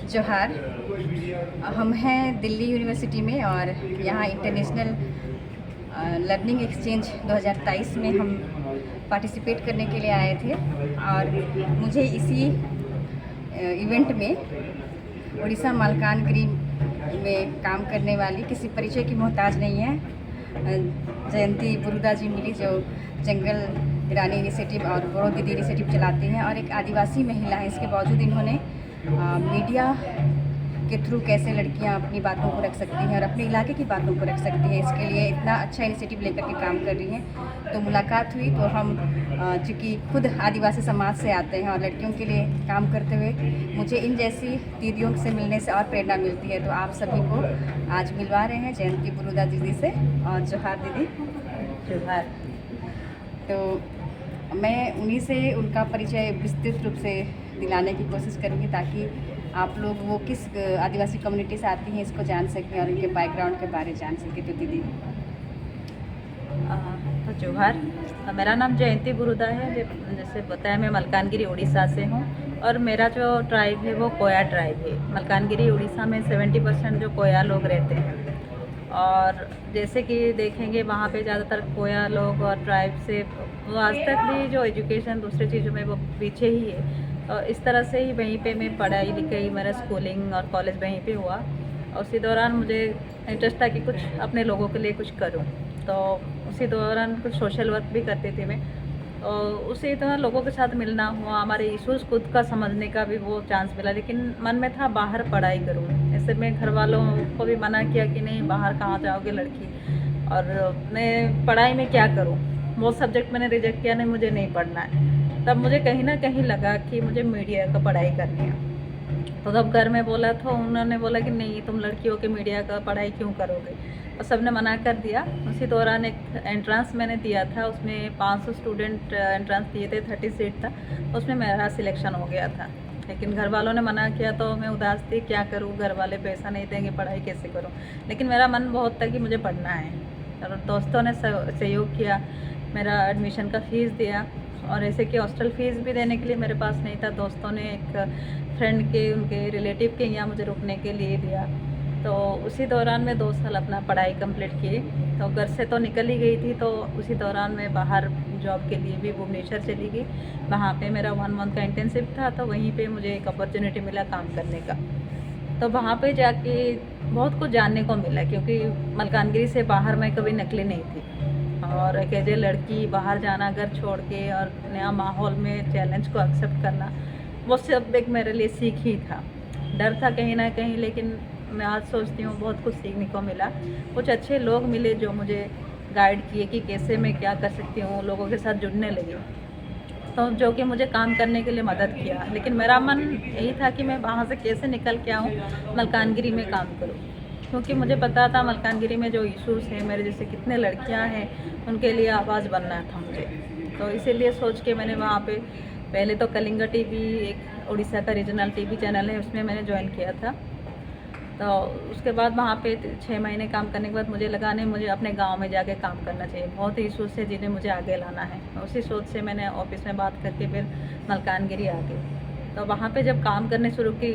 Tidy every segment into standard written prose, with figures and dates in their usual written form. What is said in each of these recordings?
जोहार। हम हैं दिल्ली यूनिवर्सिटी में और यहाँ इंटरनेशनल लर्निंग एक्सचेंज 2023 में हम पार्टिसिपेट करने के लिए आए थे और मुझे इसी इवेंट में उड़ीसा मालकानगिरी में काम करने वाली किसी परिचय की मोहताज नहीं है जयंती बुरुदा जी मिली, जो जंगल रानी इनिशिएटिव और बोरो दीदी इनिशिएटिव चलाती हैं और एक आदिवासी महिला है। इसके बावजूद इन्होंने मीडिया के थ्रू कैसे लड़कियां अपनी बातों को रख सकती हैं और अपने इलाके की बातों को रख सकती हैं, इसके लिए इतना अच्छा इनिशिएटिव लेकर के काम कर रही हैं। तो मुलाकात हुई तो हम चूँकि खुद आदिवासी समाज से आते हैं और लड़कियों के लिए काम करते हुए मुझे इन जैसी दीदियों से मिलने से और प्रेरणा मिलती है। तो आप सभी को आज मिलवा रहे हैं जयंती बुरुदा दीदी से। और जोहार दीदी। जोहार। तो मैं उन्हीं से उनका परिचय विस्तृत रूप से दिलाने की कोशिश करूँगी ताकि आप लोग वो किस आदिवासी कम्युनिटी से आती हैं इसको जान सकें और उनके बैकग्राउंड के बारे जान सकें। तो दीदी तो जोहार। मेरा नाम जयंती बुरुदा है। जैसे बताया, मैं मलकानगिरी उड़ीसा से हूँ और मेरा जो ट्राइब है वो कोया ट्राइब है। मलकानगिरी उड़ीसा में 70% जो कोया लोग रहते हैं और जैसे कि देखेंगे वहाँ पे ज़्यादातर कोया लोग और ट्राइब से वो आज तक भी जो एजुकेशन दूसरी चीज़ों में वो पीछे ही है। और इस तरह से ही वहीं पे मैं पढ़ाई लिखाई, मेरा स्कूलिंग और कॉलेज वहीं पे हुआ और उसी दौरान मुझे इंटरेस्ट था कि कुछ अपने लोगों के लिए कुछ करूं। तो उसी दौरान कुछ सोशल वर्क भी करती थी मैं और उसी तरह लोगों के साथ मिलना हुआ, हमारे इश्यूज़ खुद का समझने का भी वो चांस मिला। लेकिन मन में था बाहर पढ़ाई करूं। ऐसे मैं घर वालों को भी मना किया कि नहीं, बाहर कहाँ जाओगे लड़की, और मैं पढ़ाई में क्या करूं। वो सब्जेक्ट मैंने रिजेक्ट किया, नहीं मुझे नहीं पढ़ना है। तब मुझे कहीं ना कहीं लगा कि मुझे मीडिया का पढ़ाई करनी है। तो तब घर में बोला तो उन्होंने बोला कि नहीं, तुम लड़की हो के मीडिया का पढ़ाई क्यों करोगे, और सबने मना कर दिया। उसी दौरान एक एंट्रेंस मैंने दिया था, उसमें 500 स्टूडेंट एंट्रेंस दिए थे, 30 सीट था, उसमें मेरा सिलेक्शन हो गया था। लेकिन घर वालों ने मना किया तो मैं उदास थी, क्या करूँ, घर वाले पैसा नहीं देंगे, पढ़ाई कैसे करूँ। लेकिन मेरा मन बहुत था कि मुझे पढ़ना है और दोस्तों ने सहयोग किया, मेरा एडमिशन का फ़ीस दिया और ऐसे कि हॉस्टल फीस भी देने के लिए मेरे पास नहीं था। दोस्तों ने एक फ्रेंड के, उनके रिलेटिव के यहाँ मुझे रुकने के लिए दिया। तो उसी दौरान मैं 2 साल अपना पढ़ाई कंप्लीट की। तो घर से तो निकल ही गई थी, तो उसी दौरान मैं बाहर जॉब के लिए भी भुवनेश्वर चली गई। वहाँ पे मेरा 1 मंथ का इंटर्नशिप था, तो वहीं पे मुझे एक अपॉर्चुनिटी मिला काम करने का। तो वहाँ पे जाके बहुत कुछ जानने को मिला, क्योंकि मलकानगिरी से बाहर मैं कभी निकली नहीं थी और एक एज ए लड़की बाहर जाना, घर छोड़ के और नया माहौल में चैलेंज को एक्सेप्ट करना, वो सब एक मेरे लिए सीख ही था। डर था कहीं ना कहीं, लेकिन मैं आज सोचती हूँ बहुत कुछ सीखने को मिला। कुछ अच्छे लोग मिले जो मुझे गाइड किए कि कैसे मैं क्या कर सकती हूँ, लोगों के साथ जुड़ने लगी, तो जो कि मुझे काम करने के लिए मदद किया। लेकिन मेरा मन यही था कि मैं वहाँ से कैसे निकल के आऊँ, मलकानगिरी में काम करूँ, क्योंकि मुझे पता था मलकानगिरी में जो इश्यूज़ हैं, मेरे जैसे कितने लड़कियां हैं, उनके लिए आवाज़ बनना था मुझे। तो इसीलिए सोच के मैंने वहाँ पे पहले तो कलिंगा टीवी, एक उड़ीसा का रीजनल टीवी चैनल है, उसमें मैंने ज्वाइन किया था। तो उसके बाद वहाँ पे 6 महीने काम करने के बाद मुझे लगा नहीं, मुझे अपने गांव में जाके काम करना चाहिए। बहुत ही इशूज़ है जिन्हें मुझे आगे लाना है। उसी सोच से मैंने ऑफिस में बात करके फिर मलकानगिरी आ गई। तो वहाँ पे जब काम करने शुरू की,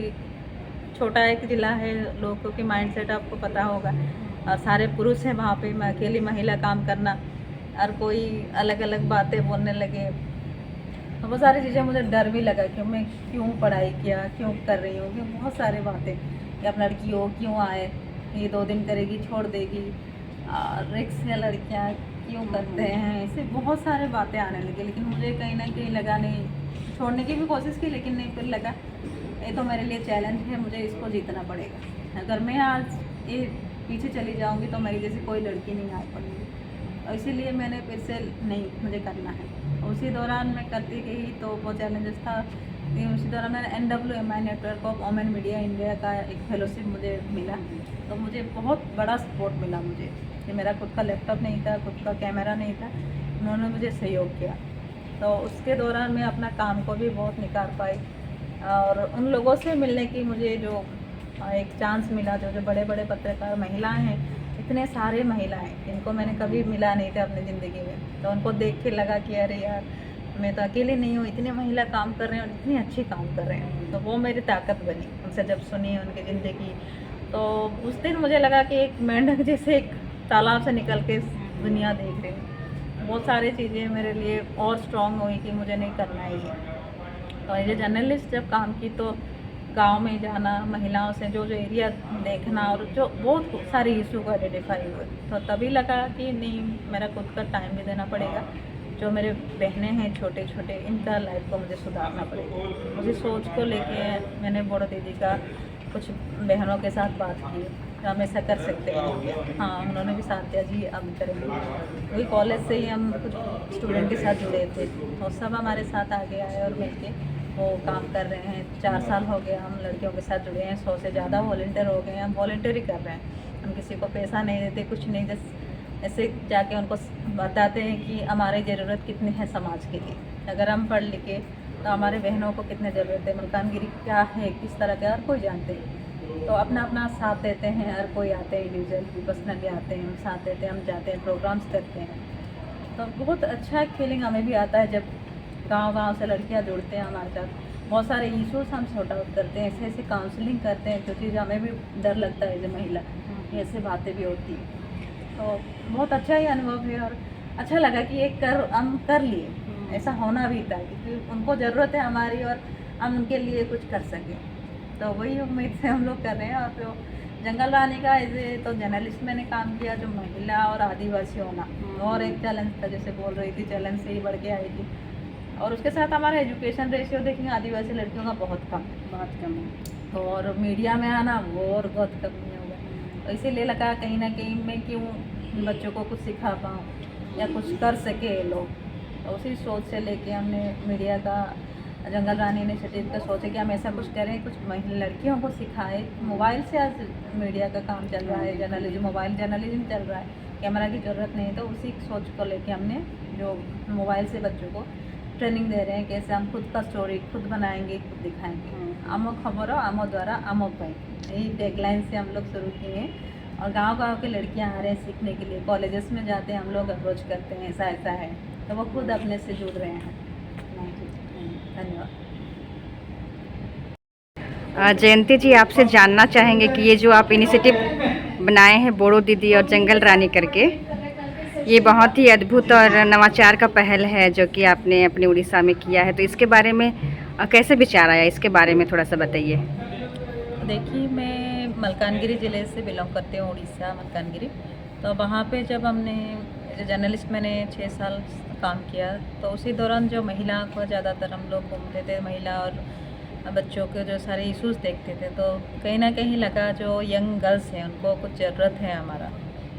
छोटा एक ज़िला है, लोगों की माइंडसेट आपको पता होगा, और सारे पुरुष हैं वहाँ पे, मैं अकेली महिला काम करना और कोई अलग अलग बातें बोलने लगे। तो वो सारी चीज़ें मुझे डर भी लगा कि मैं क्यों पढ़ाई किया, क्यों कर रही हूँ, कि बहुत सारे बातें कि आप लड़की हो, क्यों आए, ये 2 दिन करेगी छोड़ देगी, रिक्स है, लड़कियाँ क्यों करते हैं, ऐसे बहुत सारे बातें आने लगी। लेकिन मुझे कहीं ना कहीं लगा नहीं, छोड़ने की भी कोशिश की, लेकिन नहीं, फिर लगा ये तो मेरे लिए चैलेंज है, मुझे इसको जीतना पड़ेगा। अगर मैं आज ये पीछे चली जाऊंगी तो मेरी जैसी कोई लड़की नहीं आ पाएगी, और इसीलिए मैंने फिर से नहीं, मुझे करना है। उसी दौरान मैं करती गई, तो वो चैलेंजेस था। उसी दौरान मैंने NWMI network of women media India का एक फेलोशिप मुझे मिला, तो मुझे बहुत बड़ा सपोर्ट मिला। मुझे कि मेरा खुद का लैपटॉप नहीं था, खुद का कैमरा नहीं था, उन्होंने मुझे सहयोग किया। तो उसके दौरान मैं अपना काम को भी बहुत निखार पाई और उन लोगों से मिलने की मुझे जो एक चांस मिला, जो बड़े बड़े पत्रकार महिलाएं हैं, इतने सारे महिलाएं जिनको मैंने कभी मिला नहीं था अपनी ज़िंदगी में, तो उनको देख के लगा कि अरे यार, मैं तो अकेले नहीं हूँ, इतने महिला काम कर रहे हैं और इतनी अच्छी काम कर रहे हैं। तो वो मेरी ताकत बनी उनसे जब सुनी उनकी ज़िंदगी। तो उस दिन मुझे लगा कि एक मेंढक जैसे एक तालाब से निकल के दुनिया देख रही हूँ। बहुत सारी चीज़ें मेरे लिए और स्ट्रॉन्ग हुई कि मुझे नहीं करना ही है। तो एज ए जर्नलिस्ट जब काम की तो गांव में जाना, महिलाओं से जो एरिया देखना और जो बहुत सारे इशू को आइडेंटिफाई हुए, तो तभी लगा कि नहीं, मेरा खुद का टाइम भी देना पड़ेगा। जो मेरे बहनें हैं छोटे छोटे, इनका लाइफ को मुझे सुधारना पड़ेगा। मुझे सोच को लेके मैंने बड़ो दीदी का कुछ बहनों के साथ बात की, हम ऐसा कर सकते हैं। हाँ, उन्होंने भी साथ दिया, जी अब करेंगे। वही कॉलेज से ही हम कुछ स्टूडेंट के साथ जुड़े थे और सब हमारे साथ आगे आए और मिलके वो काम कर रहे हैं। 4 साल हो गया हम लड़कियों के साथ जुड़े हैं, 100 से ज़्यादा वॉलंटियर हो गए हैं। हम वॉलंटियर ही कर रहे हैं, हम किसी को पैसा नहीं देते, कुछ नहीं, जस्ट ऐसे जाके उनको बताते हैं कि हमारी ज़रूरत कितनी है समाज के लिए। अगर हम पढ़ लिखे तो हमारे बहनों को कितनी ज़रूरत है, मलकानगिरी क्या है, किस तरह का, हर कोई जानते हैं। तो अपना अपना साथ देते हैं, हर कोई आते हैं, इंडिविजुअल पर्सनली आते हैं, हम साथ देते हैं, हम जाते हैं, प्रोग्राम्स करते हैं। तो बहुत अच्छा एक फीलिंग हमें भी आता है जब गांव-गांव से लड़कियां जुड़ते हैं हमारे साथ। बहुत सारे इश्यूज हम सॉर्ट आउट करते हैं, ऐसे ऐसे काउंसलिंग करते हैं, क्योंकि हमें भी डर लगता है जब महिला, ऐसे बातें भी होती हैं। तो बहुत अच्छा ही अनुभव है और अच्छा लगा कि हम कर लिए, ऐसा होना भी था क्योंकि उनको ज़रूरत है हमारी और हम उनके लिए कुछ कर सकें। तो वही उम्मीद से हम लोग कर रहे हैं। और जो जंगल रानी का ऐसे तो जर्नलिस्ट मैंने काम किया, जो महिला और आदिवासी होना और एक चैलेंज था, जैसे बोल रही थी, चैलेंज से ही बढ़ के आई थी। और उसके साथ हमारा एजुकेशन रेशियो देखेंगे आदिवासी लड़कियों का बहुत कम है, और मीडिया में आना वो और बहुत कम नहीं होगा। तो इसीलिए लगा कहीं ना कहीं मैं क्यों बच्चों को कुछ सिखा पाऊँ या कुछ कर सके ये लोग। तो उसी सोच से लेके हमने मीडिया का जंगल रानी इनिशिएटिव का सोचे कि हम ऐसा कुछ करें, कुछ महिला लड़कियों को सिखाए। मोबाइल से आज मीडिया का काम चल रहा है, जर्नलिज्म, मोबाइल जर्नलिज्म चल रहा है, कैमरा की ज़रूरत नहीं। तो उसी सोच को लेके हमने जो मोबाइल से बच्चों को ट्रेनिंग दे रहे हैं, कैसे हम खुद का स्टोरी खुद बनाएंगे, खुद दिखाएंगे। आमो खबरों आमो द्वारा आमो पाई, यही टैगलाइन से हम लोग शुरू किए हैं। और गांव-गांव के लड़कियां आ रहे हैं सीखने के लिए, कॉलेजेस में जाते हैं, हम लोग अप्रोच करते हैं, ऐसा ऐसा है, तो वो खुद अपने से जुड़ रहे हैं। धन्यवाद। जयंती जी, आपसे जानना चाहेंगे कि ये जो आप इनिशिएटिव बनाए हैं बोड़ो दीदी और जंगल रानी करके, ये बहुत ही अद्भुत और नवाचार का पहल है जो कि आपने अपने उड़ीसा में किया है। तो इसके बारे में कैसे विचार आया, इसके बारे में थोड़ा सा बताइए। देखिए, मैं मलकानगिरी ज़िले से बिलोंग करती हूँ, उड़ीसा मलकानगिरी। तो वहाँ पे जब हमने जर्नलिस्ट मैंने 6 साल काम किया, तो उसी दौरान जो महिला को ज़्यादातर हम लोग घूमते थे, महिला और बच्चों के जो सारे इश्यूज देखते थे, तो कहीं ना कहीं लगा जो यंग गर्ल्स हैं उनको कुछ ज़रूरत है हमारा।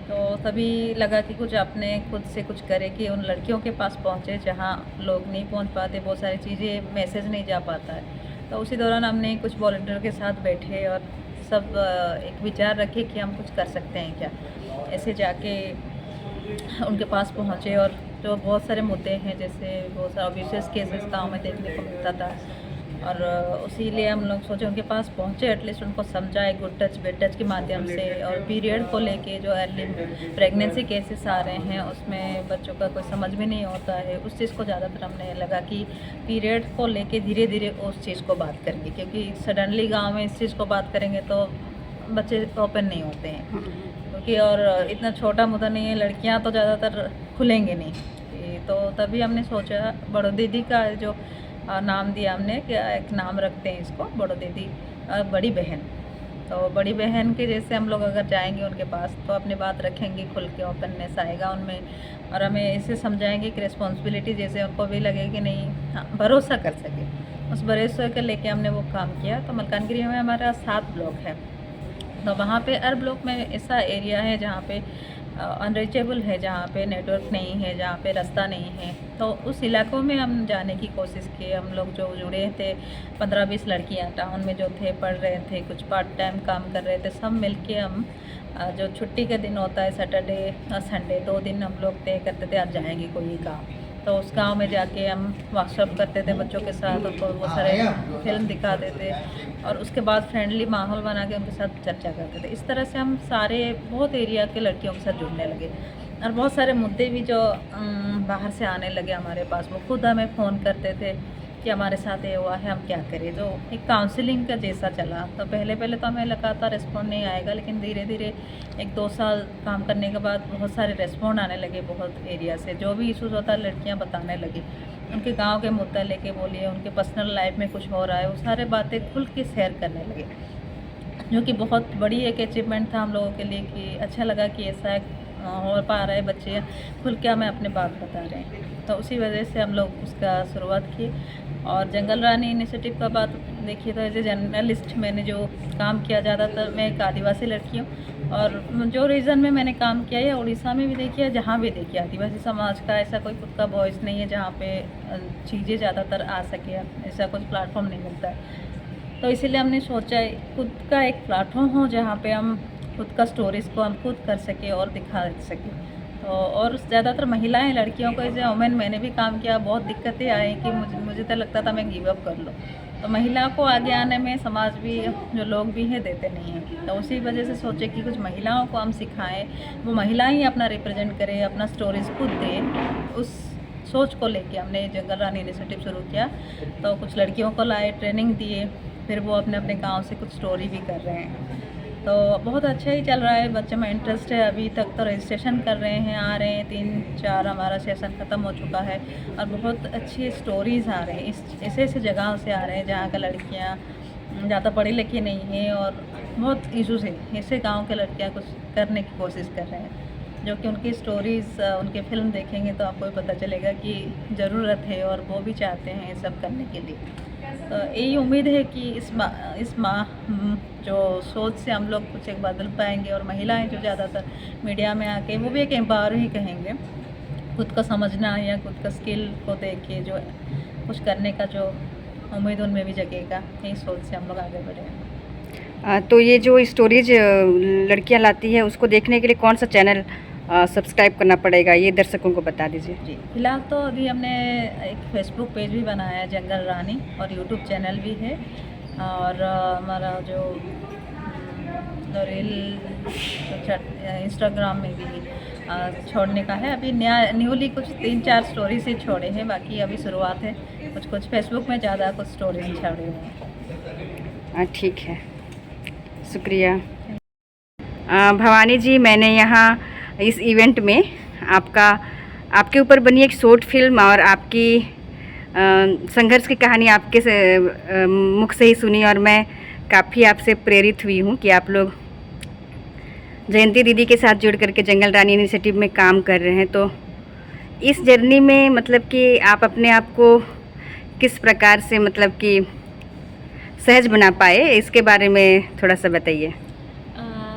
तो तभी लगा कि कुछ अपने खुद से कुछ करें कि उन लड़कियों के पास पहुँचे जहाँ लोग नहीं पहुँच पाते, बहुत सारी चीज़ें मैसेज नहीं जा पाता है। तो उसी दौरान हमने कुछ वॉलंटियर के साथ बैठे और सब एक विचार रखे कि हम कुछ कर सकते हैं क्या, ऐसे जाके उनके पास पहुँचे। और जो बहुत सारे मुद्दे हैं, जैसे बहुत सारे ऑब्वियस केसेस गाँव में देखने को मिलता था, और उसीलिए हम लोग सोचे उनके पास पहुँचे, एटलीस्ट उनको समझाए गुड टच बेड टच के माध्यम से। और पीरियड को लेके जो अर्ली प्रेगनेंसी केसेस आ रहे हैं उसमें बच्चों का कोई समझ में नहीं होता है, उस चीज़ को ज़्यादातर हमने लगा कि पीरियड को लेके धीरे धीरे उस चीज़ को बात करेंगे, क्योंकि सडनली गाँव में इस चीज़ को बात करेंगे तो बच्चे ओपन नहीं होते हैं, क्योंकि और इतना छोटा मुद्दा नहीं है, लड़कियाँ तो ज़्यादातर खुलेंगे नहीं। तो तभी हमने सोचा बड़ो दीदी का जो नाम दिया हमने, क्या एक नाम रखते हैं इसको, बड़ो दीदी बड़ी बहन। तो बड़ी बहन के जैसे हम लोग अगर जाएंगे उनके पास तो अपनी बात रखेंगे, खुल के ओपननेस आएगा उनमें, और हमें ऐसे समझाएंगे कि रिस्पॉन्सिबिलिटी जैसे उनको भी लगे कि नहीं, हाँ, भरोसा कर सके। उस भरोसे के लेके हमने वो काम किया। तो मलकानगिरी में हमारा 7 ब्लॉक है। तो वहाँ पे हर ब्लॉक में ऐसा एरिया है जहाँ पे अनरीचेबल है, जहाँ पे नेटवर्क नहीं है, जहाँ पे रास्ता नहीं है। तो उस इलाकों में हम जाने की कोशिश की। हम लोग जो जुड़े थे 15-20 लड़कियाँ टाउन में जो थे, पढ़ रहे थे, कुछ पार्ट टाइम काम कर रहे थे, सब मिलके हम जो छुट्टी के दिन होता है सैटरडे और संडे, 2 दिन हम लोग तय करते थे आज जाएंगे कोई गाँव। तो उस गांव में जाके हम वर्कशॉप करते थे बच्चों के साथ, उनको वो सारे फिल्म दिखाते थे और उसके बाद फ्रेंडली माहौल बना के उनके साथ चर्चा करते थे। इस तरह से हम सारे बहुत एरिया के लड़कियों के साथ जुड़ने लगे। और बहुत सारे मुद्दे भी जो बाहर से आने लगे हमारे पास, वो खुद हमें फ़ोन करते थे कि हमारे साथ ये हुआ है, हम क्या करें। जो एक काउंसलिंग का जैसा चला, तो पहले पहले तो हमें लगा था रिस्पॉन्ड नहीं आएगा, लेकिन धीरे धीरे 1-2 साल काम करने के बाद बहुत सारे रिस्पॉन्ड आने लगे। बहुत एरिया से जो भी इशूज़ होता है लड़कियाँ बताने लगी, उनके गांव के मुद्दा लेके बोलिए, उनके पर्सनल लाइफ में कुछ हो रहा है, वो सारे बातें खुल के शेयर करने लगे, जो कि बहुत बड़ी एक अचीवमेंट था हम लोगों के लिए। कि अच्छा लगा कि ऐसा हो पा रहा है, बच्चे खुल के हमें अपने बात बता रहे हैं। तो उसी वजह से हम लोग उसका शुरुआत की। और जंगल रानी इनिशिएटिव का बात देखिए तो एज ए जर्नलिस्ट मैंने जो काम किया, ज़्यादातर मैं एक आदिवासी लड़की हूँ, और जो रीजन में मैंने काम किया है उड़ीसा में भी देखिए, जहाँ भी देखिए आदिवासी समाज का ऐसा कोई खुद का वॉइस नहीं है जहाँ पे चीज़ें ज़्यादातर आ सके, ऐसा कुछ प्लेटफॉर्म नहीं मिलता है। तो इसीलिए हमने सोचा है खुद का एक प्लेटफॉर्म हो जहाँ पे हम खुद का स्टोरीज़ को हम खुद कर सके और दिखा सकें। तो और ज़्यादातर महिलाएं, लड़कियों को एज ए वुमेन मैंने भी काम किया, बहुत दिक्कतें आई कि मुझे तो लगता था मैं गिव अप कर लूँ। तो महिला को आगे आने में समाज भी, जो लोग भी हैं, देते नहीं हैं। तो उसी वजह से सोचे कि कुछ महिलाओं को हम सिखाएं, वो महिलाएं ही अपना रिप्रेजेंट करें, अपना स्टोरीज़ खुद दें। उस सोच को लेके हमने जंगल रानी इनिशिएटिव शुरू किया। तो कुछ लड़कियों को लाए, ट्रेनिंग दिए, फिर वो अपने अपने गांव से कुछ स्टोरी भी कर रहे हैं। तो बहुत अच्छा ही चल रहा है, बच्चे में इंटरेस्ट है। अभी तक तो रजिस्ट्रेशन कर रहे हैं, आ रहे हैं, 3-4 हमारा सेशन ख़त्म हो चुका है, और बहुत अच्छी स्टोरीज़ आ रहे हैं। ऐसे ऐसे जगहों से आ रहे हैं जहाँ का लड़कियाँ ज़्यादा पढ़ी लिखी नहीं हैं और बहुत इशूज़ है, ऐसे गाँव के लड़कियाँ कुछ करने की कोशिश कर रहे हैं, जो कि उनकी स्टोरीज़, उनके फिल्म देखेंगे तो आपको भी पता चलेगा कि ज़रूरत है और वो भी चाहते हैं ये सब करने के लिए। तो यही उम्मीद है कि इस माह जो सोच से हम लोग कुछ एक बदल पाएंगे, और महिलाएं जो ज़्यादातर मीडिया में आके, वो भी एक एम्पावर ही कहेंगे, खुद को समझना या खुद का स्किल को देख के जो कुछ करने का जो उम्मीद उनमें भी जगेगा, यही सोच से हम लोग आगे बढ़े। तो ये जो स्टोरीज लड़कियां लाती है, उसको देखने के लिए कौन सा चैनल सब्सक्राइब करना पड़ेगा, ये दर्शकों को बता दीजिए। जी, फिलहाल तो अभी हमने एक फेसबुक पेज भी बनाया है जंगल रानी, और यूट्यूब चैनल भी है, और हमारा जो रील इंस्टाग्राम में भी छोड़ने का है। अभी न्यूली कुछ 3-4 स्टोरी से छोड़े हैं, बाकी अभी शुरुआत है। कुछ फेसबुक में ज़्यादा कुछ स्टोरीज छोड़े हैं। ठीक है, शुक्रिया। भवानी जी, मैंने यहाँ इस इवेंट में आपके ऊपर बनी एक शॉर्ट फिल्म और आपकी संघर्ष की कहानी आपके मुख से ही सुनी, और मैं काफ़ी आपसे प्रेरित हुई हूँ कि आप लोग जयंती दीदी के साथ जुड़ करके जंगल रानी इनिशिएटिव में काम कर रहे हैं। तो इस जर्नी में मतलब कि आप अपने आप को किस प्रकार से मतलब कि सहज बना पाए, इसके बारे में थोड़ा सा बताइए।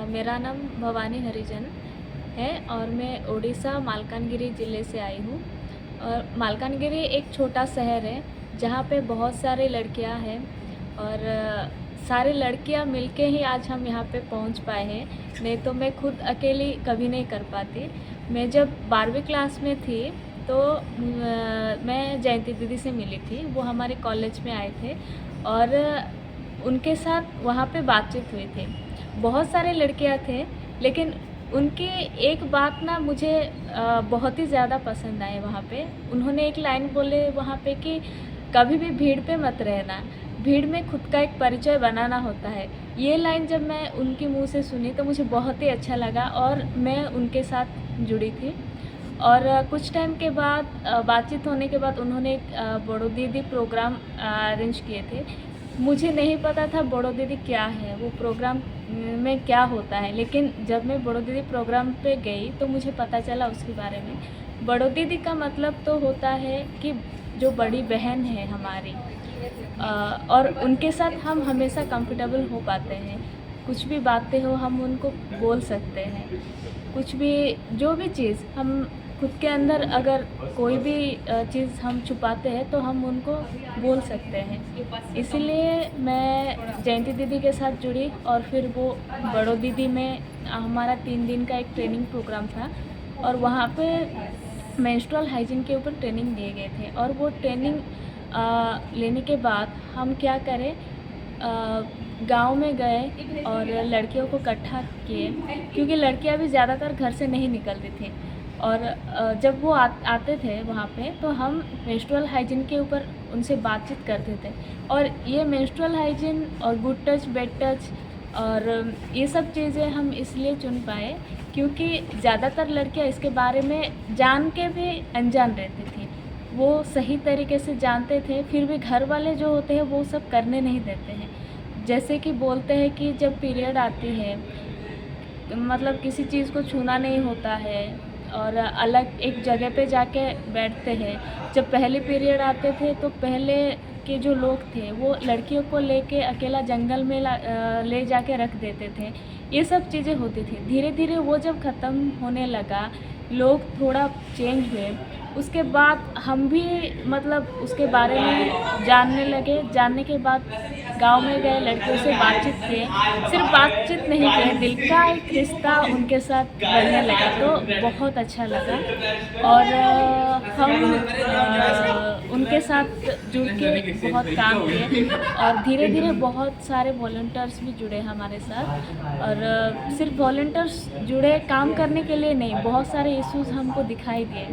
मेरा नाम भवानी हरिजन है और मैं उड़ीसा मालकानगिरी ज़िले से आई हूँ। और मालकानगिरी एक छोटा शहर है जहाँ पे बहुत सारी लड़कियाँ हैं, और सारी लड़कियाँ मिलके ही आज हम यहाँ पे पहुँच पाए हैं, नहीं तो मैं खुद अकेली कभी नहीं कर पाती। मैं जब 12वीं क्लास में थी तो मैं जयंती दीदी से मिली थी, वो हमारे कॉलेज में आए थे और उनके साथ वहाँ पे बातचीत हुई थी। बहुत सारे लड़कियाँ थे, लेकिन उनकी एक बात ना मुझे बहुत ही ज़्यादा पसंद आई वहाँ पे। उन्होंने एक लाइन बोले वहाँ पे कि कभी भी भीड़ पे मत रहना, भीड़ में खुद का एक परिचय बनाना होता है। ये लाइन जब मैं उनके मुंह से सुनी तो मुझे बहुत ही अच्छा लगा और मैं उनके साथ जुड़ी थी। और कुछ टाइम के बाद बातचीत होने के बाद उन्होंने एक बड़ो दीदी प्रोग्राम अरेंज किए थे। मुझे नहीं पता था बड़ो दीदी क्या है, वो प्रोग्राम में क्या होता है, लेकिन जब मैं बड़ो दीदी प्रोग्राम पे गई तो मुझे पता चला उसके बारे में। बड़ो दीदी का मतलब तो होता है कि जो बड़ी बहन है हमारी, और उनके साथ हम हमेशा कंफर्टेबल हो पाते हैं। कुछ भी बातें हो हम उनको बोल सकते हैं, कुछ भी जो भी चीज़ हम खुद के अंदर अगर कोई भी चीज़ हम छुपाते हैं तो हम उनको बोल सकते हैं। इसीलिए मैं जयंती दीदी के साथ जुड़ी और फिर वो बड़ो दीदी में हमारा 3 दिन का एक ट्रेनिंग प्रोग्राम था और वहाँ पे मेंस्ट्रुअल हाइजीन के ऊपर ट्रेनिंग दिए गए थे। और वो ट्रेनिंग लेने के बाद हम क्या करें, गांव में गए और लड़कियों को इकट्ठा किए, क्योंकि लड़कियां भी ज़्यादातर घर से नहीं निकलती थी। और जब वो आते थे वहाँ पे तो हम मेंस्ट्रुअल हाइजीन के ऊपर उनसे बातचीत करते थे। और ये मेंस्ट्रुअल हाइजीन और गुड टच, बैड टच और ये सब चीज़ें हम इसलिए चुन पाए क्योंकि ज़्यादातर लड़कियाँ इसके बारे में जान के भी अनजान रहती थी। वो सही तरीके से जानते थे, फिर भी घर वाले जो होते हैं वो सब करने नहीं देते हैं। जैसे कि बोलते हैं कि जब पीरियड आती है मतलब किसी चीज़ को छूना नहीं होता है और अलग एक जगह पे जाके बैठते हैं। जब पहले पीरियड आते थे तो पहले के जो लोग थे वो लड़कियों को लेके अकेला जंगल में ले जाके रख देते थे। ये सब चीज़ें होती थी। धीरे धीरे वो जब ख़त्म होने लगा, लोग थोड़ा चेंज हुए, उसके बाद हम भी मतलब उसके बारे में जानने लगे। जानने के बाद गांव में गए, लड़कियों से बातचीत किए, सिर्फ बातचीत नहीं किए, दिल का एक रिश्ता उनके साथ बढ़ने लगा तो बहुत अच्छा लगा। और हम उनके साथ जुड़ के बहुत काम किए और धीरे धीरे बहुत सारे वॉलंटियर्स भी जुड़े हमारे साथ। और सिर्फ वॉलंटियर्स जुड़े काम करने के लिए नहीं, बहुत सारे इश्यूज़ हमको दिखाई दिए,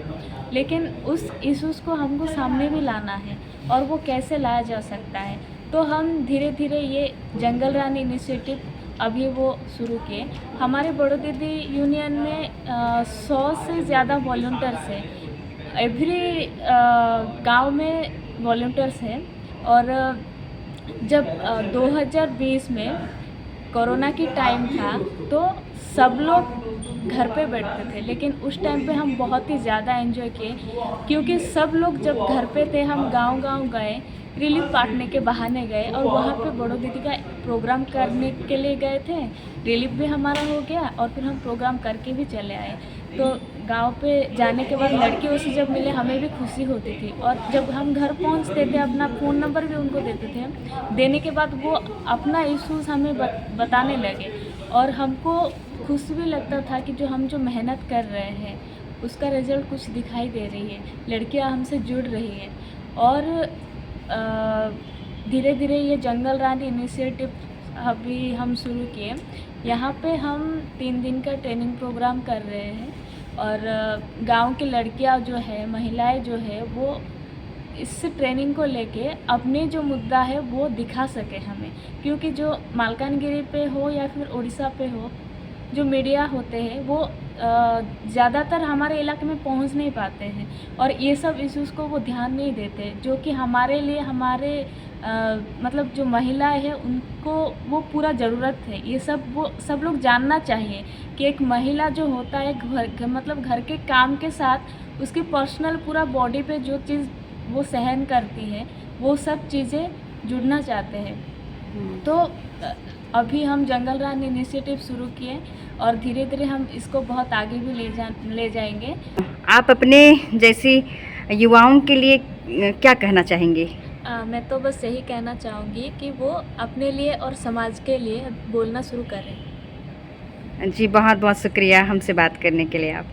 लेकिन उस इश्यूज़ को हमको सामने भी लाना है और वो कैसे लाया जा सकता है। तो हम धीरे धीरे ये जंगल रानी इनिशिएटिव अभी वो शुरू किए। हमारे बड़ो दीदी यूनियन में 100 से ज़्यादा वॉलंटियर्स हैं। एवरी गांव में वॉलंटियर्स हैं। और जब 2020 में कोरोना की टाइम था तो सब लोग घर पे बैठते थे, लेकिन उस टाइम पे हम बहुत ही ज़्यादा एंजॉय किए क्योंकि सब लोग जब घर पे थे हम गांव-गांव गए, रिलीफ बांटने के बहाने गए और वहाँ पे बड़ो दीदी का प्रोग्राम करने के लिए गए थे। रिलीफ भी हमारा हो गया और फिर हम प्रोग्राम करके भी चले आए। तो गांव पे जाने के बाद लड़कियों से जब मिले हमें भी खुशी होती थी और जब हम घर पहुंचते थे अपना फ़ोन नंबर भी उनको देते थे। देने के बाद वो अपना इश्यूज़ हमें बताने लगे और हमको खुश भी लगता था कि जो मेहनत कर रहे हैं उसका रिज़ल्ट कुछ दिखाई दे रही है, लड़कियां हमसे जुड़ रही हैं। और धीरे धीरे ये जंगल रानी इनिशिएटिव अभी हम शुरू किए। यहाँ पे हम 3 दिन का ट्रेनिंग प्रोग्राम कर रहे हैं और गांव की लड़कियां जो है, महिलाएं जो है, वो इस ट्रेनिंग को लेके अपने जो मुद्दा है वो दिखा सके हमें। क्योंकि जो मालकानगिरी पे हो या फिर उड़ीसा पे हो, जो मीडिया होते हैं वो ज़्यादातर हमारे इलाके में पहुंच नहीं पाते हैं और ये सब इश्यूज़ को वो ध्यान नहीं देते, जो कि हमारे लिए हमारे मतलब जो महिलाएं हैं उनको वो पूरा ज़रूरत है। ये सब वो सब लोग जानना चाहिए कि एक महिला जो होता है मतलब घर के काम के साथ उसकी पर्सनल पूरा बॉडी पे जो चीज़ वो सहन करती है वो सब चीज़ें जुड़ना चाहते हैं। तो अभी हम जंगल रानी इनिशिएटिव शुरू किए और धीरे धीरे हम इसको बहुत आगे भी ले जाएंगे। आप अपने जैसी युवाओं के लिए क्या कहना चाहेंगे? मैं तो बस यही कहना चाहूँगी कि वो अपने लिए और समाज के लिए बोलना शुरू करें। जी, बहुत बहुत शुक्रिया हमसे बात करने के लिए आप।